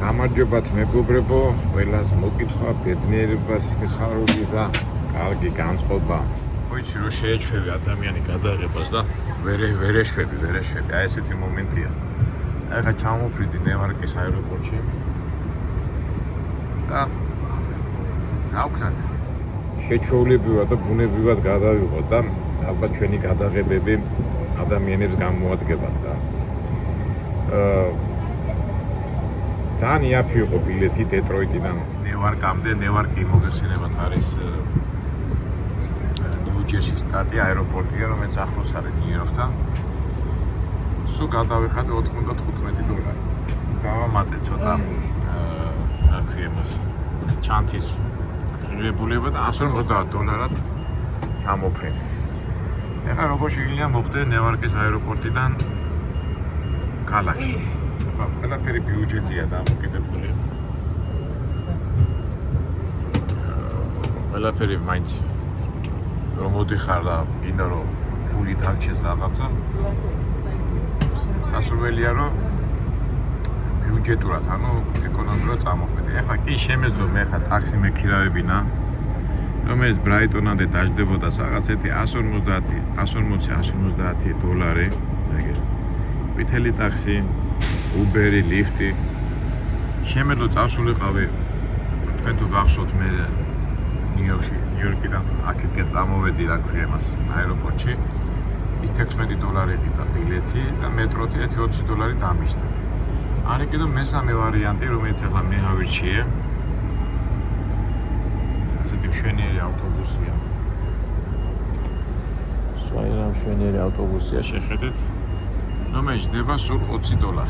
გამარჯობათ მეგობრებო, ყველას მოკითხვა, ბედნიერება, სიხარული და კარგი განწყობა. ხო იცი რომ შეეჩვევი ადამიანი გადაღებას და ვერ ეშვები, აი ესეთი მომენტია. ახლა ჩამოვფრიდი ნევარკის აეროპორტში და გავხსნათ შეჩვეულებრივად და ბუნებრივად გადავიღოთ და ალბათ ჩვენი გადაღებები ადამიანებს გამოადგებათ და ძალიან იაფი იყო ბილეთი დეტროიტიდან ნევარკამდე. ნევარკი მოგეხსენებათ არის ნიუ-ჯერსის შტატი, აეროპორტია, რომელიც ახლოს არის ნიუ-იორკთან. სულ გადავიხადე $95. გავამატე ცოტა რა ქვია მას ჩანთის ღირებულება და $150 ჩამოფრინე. ეხლა როგორ შეიძლება მოხდე ნევარკის აეროპორტიდან ქალაქში. ყველაფერი ბიუჯეტია დამოკიდებული. ყველაფერი მაინც რომ მოდიხარ და გინდა რომ ფული დარჩეს რაღაცა. სასურველია რომ ბიუჯეტურად, ანუ ეკონომიურად წამოხვიდე. ეხლა კი შემეძლო მე ხა ტაქსი მეკირავებინა, რომელიც ბრაიტონამდე დაждდებოდა რაღაცეთი $150 ეგ. ვითელი ტაქსი უბერი, ლიფტი. შემეძლო წავსულიყავი თქვენ თუ გახსოვთ მე ნიუ-იორკიდან აქეთკენ წამოვედი რა ქვია მას აეროპორტში. ის $16 ყიდა ბილეთი და მეტროთი $20 დამიშდა. არის კიდევ მესამე ვარიანტი, რომელიც ახლა მე ავირჩიე. ასეთი მშვენიერი ავტობუსია. სვაირამ მშვენიერი ავტობუსია, შეხედეთ. რომელიც ჯდება სულ $20.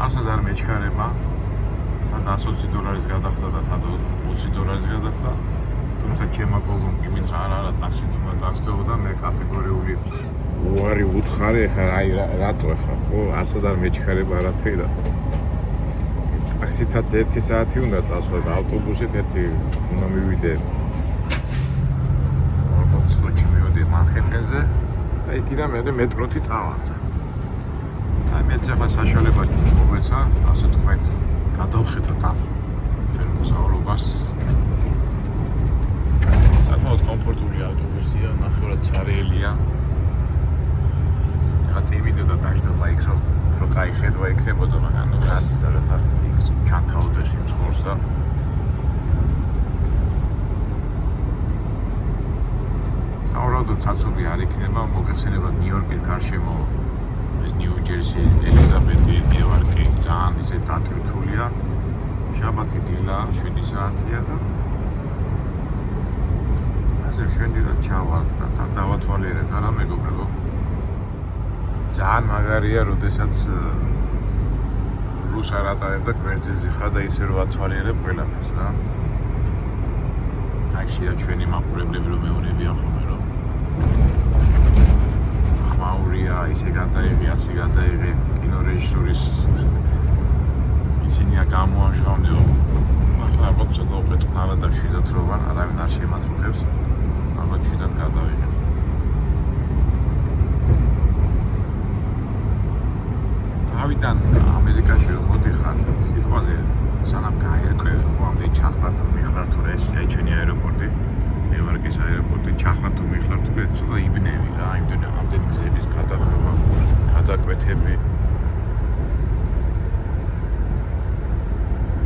ასად არ მეჩქარება. სადა $120 გადახდა და სადა $20 გადახდა. თუმცა ჩემმა გოგომ იმით რა ტაქსით უნდა დაგწევოდა მე კატეგორიული უარი უთხარი ხა აი რატო ხა ხო ასად არ მეჩქარება რა თქმა უნდა. ტაქსითაც 1 საათი უნდა წავსვა და ავტობუსით ერთი უნდა მივიდე. ალბათ სლოჩი მივიდე მანჰეტენზე. და იქიდან მე მეტროთი წავარდა. აი მეც ახლა საშუალება მოგეცა, ასე თქვით, გადავხედოთ ამ ჩვენ მოგზაურობას. საკმაოდ კომფორტული ავტობუსია, ნახევრად ცარიელია. ახლა წივიდე და დაждდება იქ რომ კაი ხედვა იქნებოდა, მაგრამ ნუ გასი სადაც იქ ჩანთავდეს იმ ცხოვრს და საუბრობთ ცაცობი არ იქნება, მოგეხსენება ნიუ-იორკის გარშემო ეს ნიუ-ჯერსი, ელიზაბეთი, ნევარკი ძალიან ისე დატვირთულია. შაბათი დილა 7 საათია და ასე შვენივრად ჩავალთ და დავათვალიერებ არა მეგობრებო. ძალიან მაგარია, როდესაც რუს არ ატარებ და გვერდზე ხარ და ისე რომ ათვალიერებ ყველაფერს რა. აი შეიძლება ჩვენი მაყურებლები რომ მეუნებიან ხოლმე რომ ხმაურია, ისე გადაიღე, ასე გადაიღე კინორეჟისორის ისინია გამოამჟღავნეო. ახლა ალბათ ცოტა უყეწნარა და შვიდად რო ვარ, არავინ არ შემაწუხებს. ალბათ შვიდად გადავიღებ. თავიდან ამერიკაში რომ მოდიხარ, სიტყვაზე სანამ გაერკვევი ხო ამდენი ჩახლარ თუ მიხლარ თუ რა ეს ჩვენი აეროპორტი, ნევარკის აეროპორტი, ჩახლარ თუ მიხლარ თუ ცოტა იბნევი რა, იმდენი ამდენი გზების გადაგროვა, გადაკვეთები.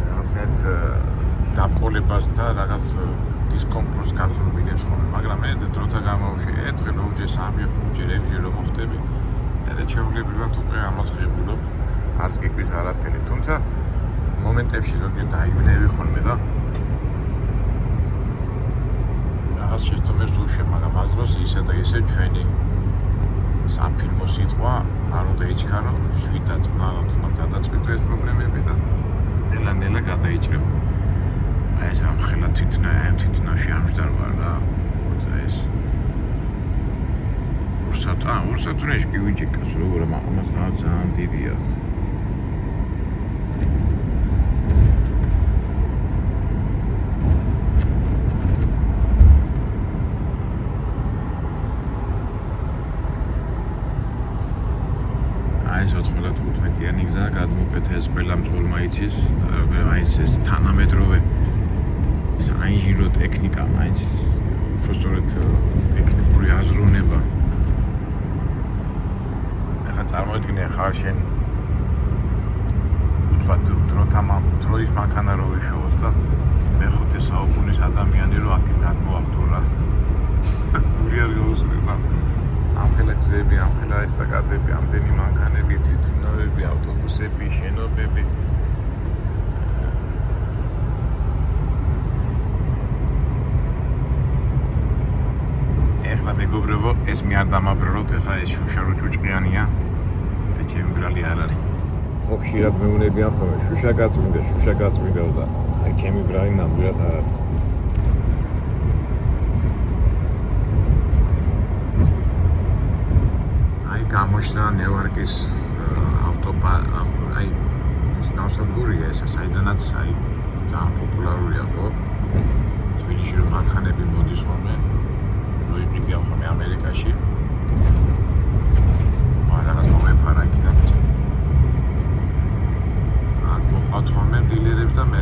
რაღაცეთ დაბყოლებას და რაღაც დისკომფორტს გაგზრუნებს ხოლმე, მაგრამ მე დროთა განმავლობაში ერთხელ, ორჯერ, სამჯერ, ხუთჯერ, ექვსჯერ რომ მოხდები, და ჩვეულებრივად უკვე ამას ღებულობ, არც გიკვირს არაფერი, თუმცა მომენტებში ზოგჯერ დაიბნევი ხოლმე და რაღაც შეცდომებს უშვებ, მაგრამ ამ დროს ისე და ისე ჩვენი საფილმო სიტყვა არ უნდა ეჩქარო, შვიდად წყნარად უნდა გადაწყვიტო ეს პრობლემები და ნელა გადაიჭრება. აი ეს ამ ხელა თვითნავში ამჯდარ ვარ რა, ეს ორ საათურეში კი ვიჭიქავს, როგორ ამას ძალიან დიდია. აი ეს 95 ერთიანი გზა გადმოუკეთა ეს ყველა მძღოლმა იცის აი ეს თანამედროვე საინჟინრო ტექნიკა მაინც უბრალოდ ტექნიკური აზროვნება ახლა წარმოიდგინე ხარ შენ დროის მანქანა რო ვიშოვოთ და მეხუთე საუკუნის ადამიანი რო აქ გადმოახტო რა გული არ გაუსწრება ამხელა გზები, ამხელა ესტაკადები, ამდენი მანქანები, თვითმფრინავები, ავტობუსები, შენობები ეხლა მეგობრებო, ეს მე არ დამაბრალოთ, ეხლა ეს შუშა რო ჭუჭყიანია ეს ჩემი ბრალი არ არის ხო ხშირად მეუნებიან ხოლმე შუშა გაწმინდა და აი ჩემი ბრალი ნამდვილად არ არის გამოჩნდა ნეوارკის აი ეს ნავსადგურია ეს საიდანაც აი ძალიან პოპულარულია ხო თბილისში რომ მანქანები მოდის ხოლმე რო იყიდიან ხოლმე ამერიკაში მაგრამ მომეფარა იქიდან მოხავთ ხოლმე დილერებს და მე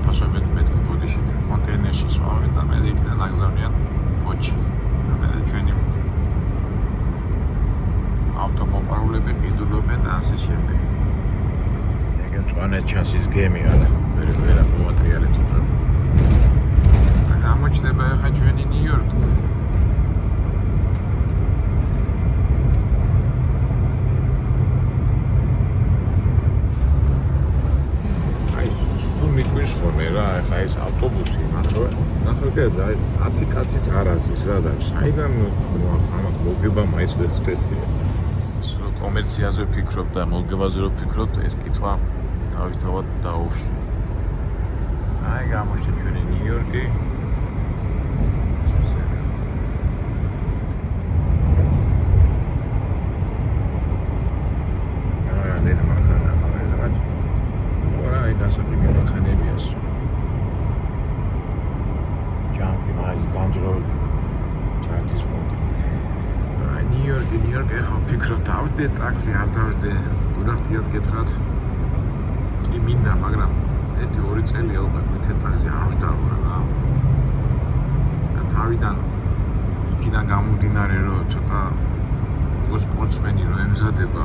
აფასოებენ მეთქი ბოდიშით კონტეინერში სვავენ და მე იქიდან აგზავნიან ფოჩი ჩვენი ავტომობილები ყიდულობენ და ასე შემდეგ. ეგრე წვანეთ ჩასის გემი არა, ვერა მოატრიალეთ უბრალოდ. და გამოჩნდება ახლა ჩვენი ნიუ-იორკი. აი, სულ მიგვირს ხოლმე რა, ახლა ეს ავტობუსი ნახე და 10 კაციც არ აზის რა და საიდან მოახსენოთ მოგება მაინც ვერ ხდება. სულ კომერციაზე ვფიქრობ და მოგებაზე რო ვფიქრობ, ეს კითხვა თავისთავად დაუშვი. აი გამოჩნდა ჩვენი ნიუ-იორკი. რამდენი მანქანა ახლა ზოგადად. ორა აი დასაწყისი მანქანებია. განჯროებული ჩარტის ფონდი. აი ნიუ-იორკი ახლა ვფიქრობ დავდე ტაქსი არ დავდე გურახტიად გეთრათ. კი მინდა, მაგრამ 1-2 წელია უკვე მეთე ტაქსი არ ვშდავა რა. და თავიდან იქიდან გამომდინარე რომ ცოტა სპორტსმენი რო ემზადება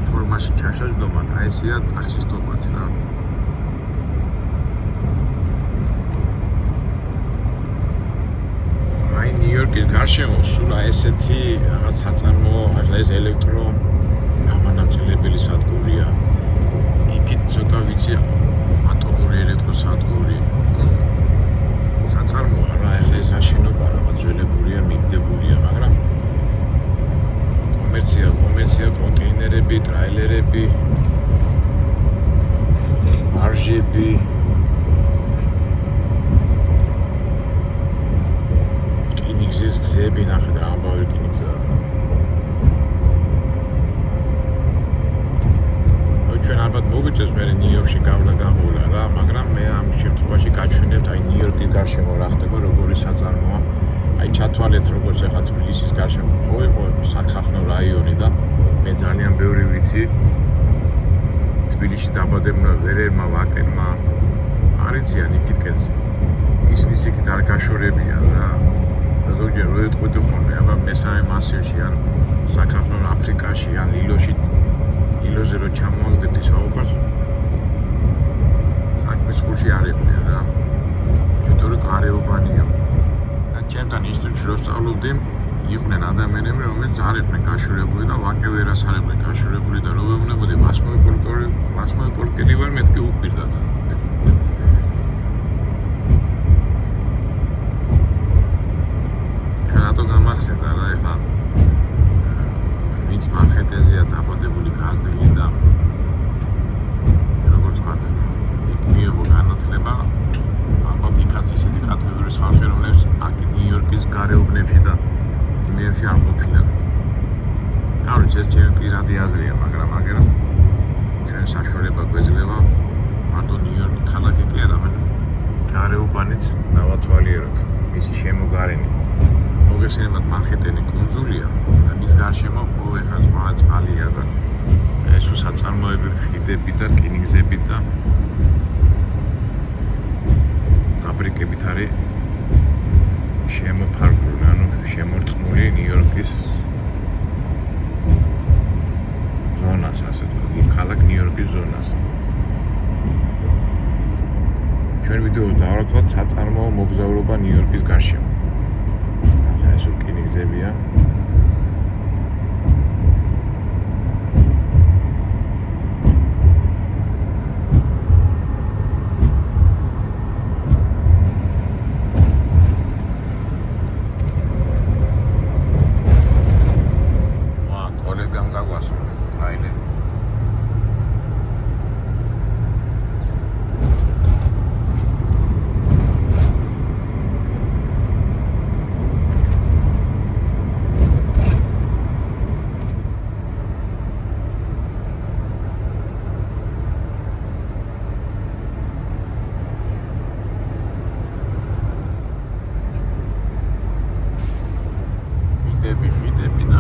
ფორმაში ჩაშაჯდომად აი ესეა ტაქსისტობაც რა. ნიუ-იორკის გარშემო სულ ესეთი რაღაც საწარმოო, ახლა ეს ელექტრო გამანაწილებელი სადგურია. იქით ცოტა ვიცი ატომური ელექტროსადგური. საწარმოა რა, ახლა ეს აშენობა რაღაც ძველებურია, მიგდებულია, მაგრამ კომერცია, კონტეინერები, ტრაილერები, ბარჟები ის გზები ნახეთ რა ამბავი რკინიგზაა. ჩვენ ალბათ მოგვიწევს მე ნიუ-იორკში გავლა რა, მაგრამ მე ამ შემთხვევაში გაჩვენებთ აი ნიუ-იორკის გარშემო რა ხდება, როგორი საწარმოა. აი ჩათვალეთ როგორც ახლა თბილისის გარშემო ხო იყო საქახნო რაიონი და მე ძალიან ბევრი ვიცი თბილისში დაბადებულმა ვერერმა ვაკერმა არიციან იქითკენ ისნის იქით არ გაშორებიან რა. ზოგჯერ რო ეტყვით ხოლმე, აბა მესამე მასივში ან საქახნო აფრიკაში ან ილოზე რო ჩამოაგდებდი საუბარს საქმის ხურში არ იყვნენ რა. იმიტომ რომ გარეუბანია. და ჩემთან ინსტიტუტში რო სწავლობდი, იყვნენ ადამიანები, რომლებიც არ იყვნენ გაშორებული და ვაკე ვერას არ იყვნენ გაშორებული და რო ვეუბნებოდი მასმოვი პოლკელი ვარ, მეთქი უკვირდათ. რატო გამახსენდა რა ეხლა ვინც მანჰეტენზეა დაბადებული გაზრდილი და როგორც ვთქვათ იქ მიიღო განათლება ალბათ იქაც ისეთი კატეგორიის ხალხი რომლებიც აქ ნიუ-იორკის გარეუბნებში და იმებში არ ყოფილან. არ ვიცი ეს ჩემი პირადი აზრია, მაგრამ აგერა ჩვენ საშუალება გვეძლევა მარტო ნიუ-იორკი ქალაქი კი არა, გარეუბანიც დავათვალიეროთ მისი შემოგარენი. მოგეხსენებათ მანჰეტენი კუნძულია და მის გარშემო ხო საერთაშორისო საწარმოები, ხიდები და რკინიგზები და ფაბრიკებით არის შემოფარგლული, ანუ შემორტყმული ნიუ-იორკის ზონას, ასე ვთქვათ, ქალაქ ნიუ-იორკის ზონას. ჩვენ ვიდეოს დავარქვათ საწარმოო მოგზაურობა ნიუ-იორკის გარშემო. ახლა ეს რკინიგზებია.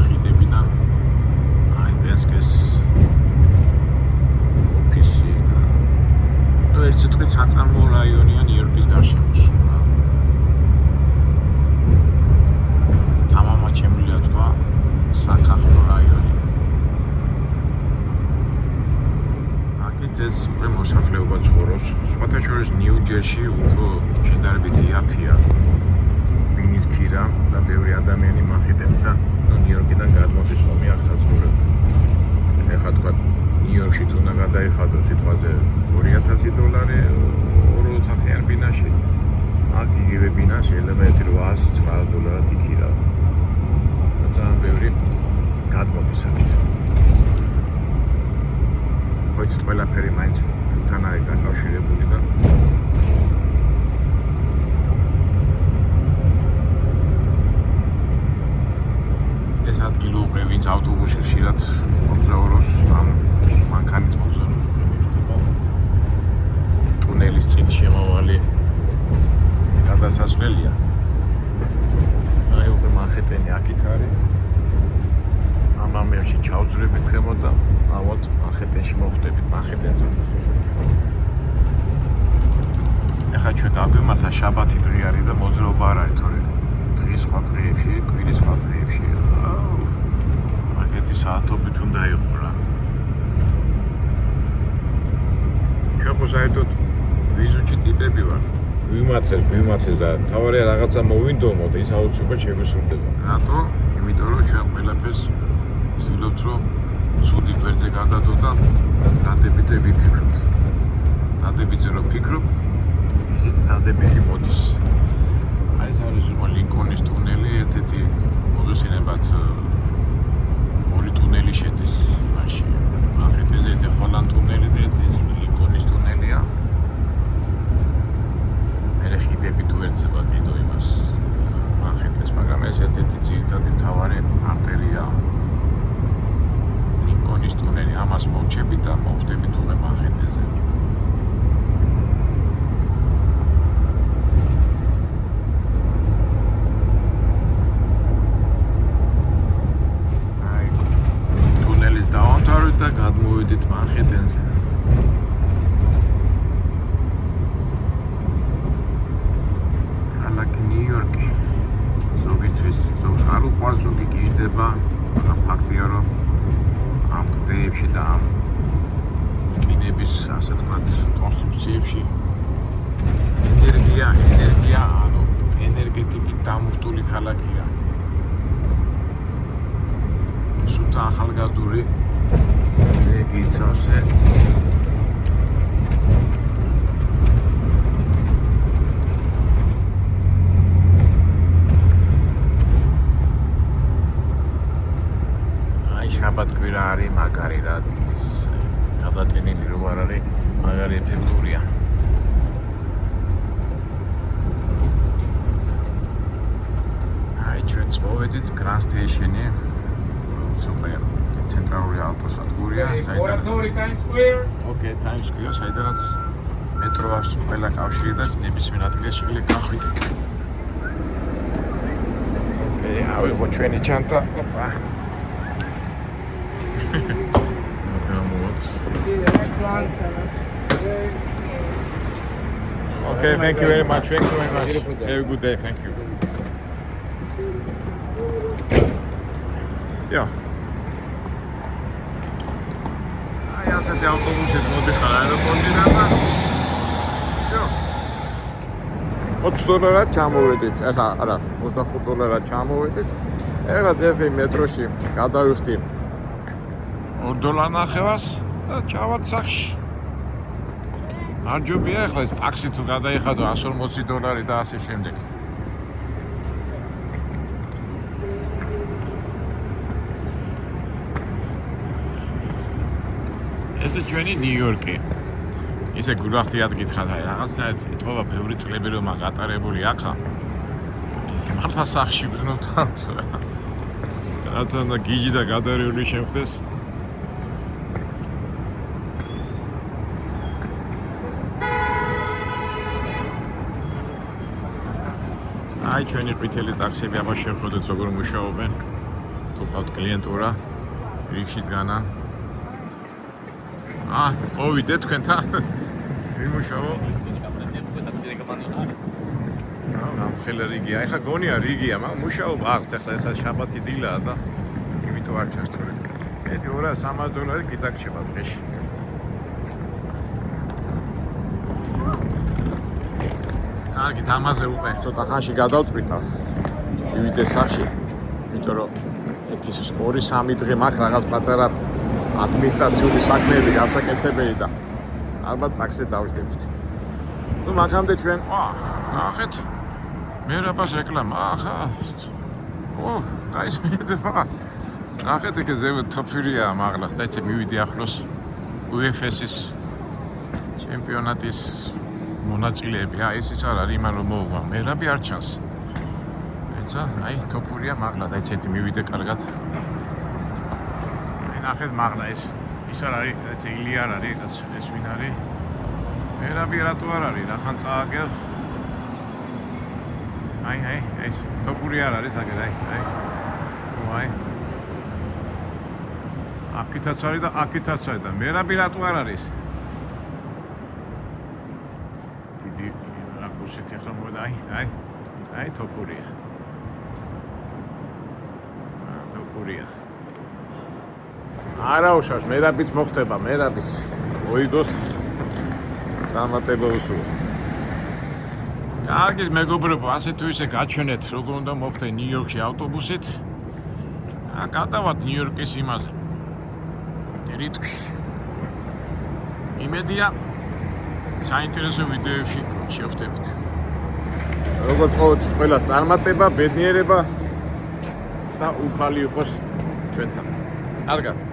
ხიდები და აი პენსკეს ოფისი. ნუ ერთ სიტყვით საწარმოო რაიონია ნიუ-იორკის გარშემო. თამამად შემიძლია თქვა საქახლო რაიონი. აქეთ ეს უკვე მოსახლეობა ცხოვრობს. სხვათა შორის ნიუ-ჯერში უფრო შედარებით იაფია ბინის ქირა და ბევრი ადამიანი მახიდებთან ნიუ-იორკიდან გადმოდის ხოლმე აღსაწყურებლად. ეხლა თქვა ნიუ-იორკში თუ უნდა გადაიხადო სიტყვაზე $2000 ორ ოთახიან ბინაში, აქ იგივე ბინა შეიძლება $800-900 იქირავა. ძალიან ბევრი გადმოდის აქეთ. ხო იცით ყველაფერი მაინც თვითონ არის დაკავშირებული და ადგილობრივ ვინც ავტობუსში ხშირად მოგზაურობს, ამ მანქანით მოგზაურობს, ხდება ტუნელის წინ შემავალი გადასასვლელია. აი უკვე მანჰეტენი აქეთ არის. ამ ამერში ჩავძვრებით ქვემოთ და ავად მანჰეტენში მოხვდებით, მანჰეტენზე. ეხლა ჩვენ გაგვიმართა შაბათი დღე არის და მოძრაობა არ არის თორე დღის სხვა დღეებში, კვირის სხვა დღეებში. მაგეთი საათობით უნდა იყო რა. ჩვენ ხო საერთოდ ვიზუჩი ტიპები ვართ. ვიმართეს და თავარია რაღაცა მოვინდომო და ის აუცილებლად შეგვესრულდება. რატო? იმიტომ რომ ჩვენ ყველაფერს ვცდილობთ რომ ცუდი ფერზე გადადო და დადებითზე ვიფიქროთ. დადებითზე რომ ვფიქრობ, ისიც დადებითი მოდის. აი ეს არის ლინკონის ტუნელი, ერთ-ერთი მოგესწრებათ ორი ტუნელი შედის იმაში. მანჰეტენზე ერთი ჰოლანდ ტუნელი და ერთი ლინკონის ტუნელია. მე ხიდები თუ ერთსება კიდო იმას მანჰეტენს, მაგრამ ეს ერთ-ერთი ძირითადი მთავარი არტერია. ლინკონის ტუნელი, ამას მოვჩები და მოხვდებით უკვე მანჰეტენზე. და გადმოვიდით მანჰეტენზე. ქალაქი ნიუ-იორკი. ზოგისთვის ზოგს არ უყვარს, ზოგი გიждდება, მაგრამ ფაქტია რომ ამ კდეებში და ამ კინების, ასე ვთქვათ, კონსტრუქციებში ენერგია, ანუ ენერგეტიკით დამუხტული ქალაქია. სულთა ახალგაზრდული გიცავსე აი შაბათ-კვირა არის მაგარი რა, ის გადატენილი რო არ არის, მაგარი ეფექტურია. აი ჩვენც მოვედით Grand Station-ი, სუპერ ცენტრალური ავტოსადგურია, საიდანაც Times Square, საიდანაც მეტრო აქვს ყველა კავშირი და ნებისმიერ ადგილას შეიძლება გახვიდე. ავიღო ჩვენი ჩანთა. ოპა. Okay, thank you very much. Thank you very much. Have a good day. Thank you. Yeah. აი ასეთი ავტობუსით მოდიხარ აეროპორტიდან და всё. $20 ჩამოვედით. ახლა არა, $25 ჩამოვედით. ეხლა ძერხი მეტროში გადავიხდი $2.50 და ჩავართ სახში. არ ჯობია ახლა ეს ტაქსი თუ გადაიხადო $140 და ასე შემდეგ. ეს ჩვენი ნიუ-იორკი. ისე გულახდიად გითხრათ, აი რაღაცნაირად ეთქობა ბევრი წლები რომ გატარებული ახლა. მართლა სახში ვზნობ თავს. რაც უნდა გიჟი და გადარეული შემხდეს. აი ჩვენი ყვითელი ტაქსები აბა შევხედოთ როგორ მუშაობენ. თუ ყავთ კლიენტურა რიგში დგანან. მოვიდეთ თქვენთან. ვიმუშაო. გამხელა რიგია. ეხლა გონია რიგია, მაგრამ მუშაობ აქვთ. ეხლა შაბათი დილაა და იმიტომ არ ჩართული. $300 კიდაკ შევა დღეში. კარგი, ამაზე უკვე ცოტა ხანში გადავწყვიტა. მივიდე სახში. იმიტომ რომ ეს 2-3 დღე მაქვს რაღაც პატარა ადმინისტრაციული საქმეები გასაკეთებელი და ალბათ ტაქსი დავждებით. ნუ მაგამდე ჩვენ ნახეთ მერაბას რეკლამა ახლა გაისმენდება. ნახეთ ეგ ზევით თოფირია მაღლა და ეცე მივიდი ახლოს UFS-ის ჩემპიონატის მონაწილეები. ეს ის არ არის იმან რომ მოვა. მერაბი არ ჩანს. ეცა აი თოფურია მაღლა და ეცეთი მივიდე კარგად. ნახეთ მაღლა ეს არ არის ეს ილი არ არის ეს ვინ არის მერაბი რატო არ არის ნახან წააგებს აი ეს თოფური არ არის აგერ აი აქითაც არის და აქითაც არის და მერაბი რატო არ არის დიდი რაკურსით ახლა მოვიდა აი თოფურია არა უშავს, მერაბიც მოხდება, მერაბიც. მოიგოს წარმატება უსურვოს. კარგი მეგობრებო, ასე თუ ისე გაჩვენეთ, როგორ უნდა მოხდე ნიუ-იორკში ავტობუსით. გადავართ ნიუ-იორკის იმაზე. რიტმში. იმედია საინტერესო ვიდეოებში შევხვდებით. როგორც ყოველთვის ყველას წარმატება, ბედნიერება და უფალი იყოს ჩვენთან. კარგად.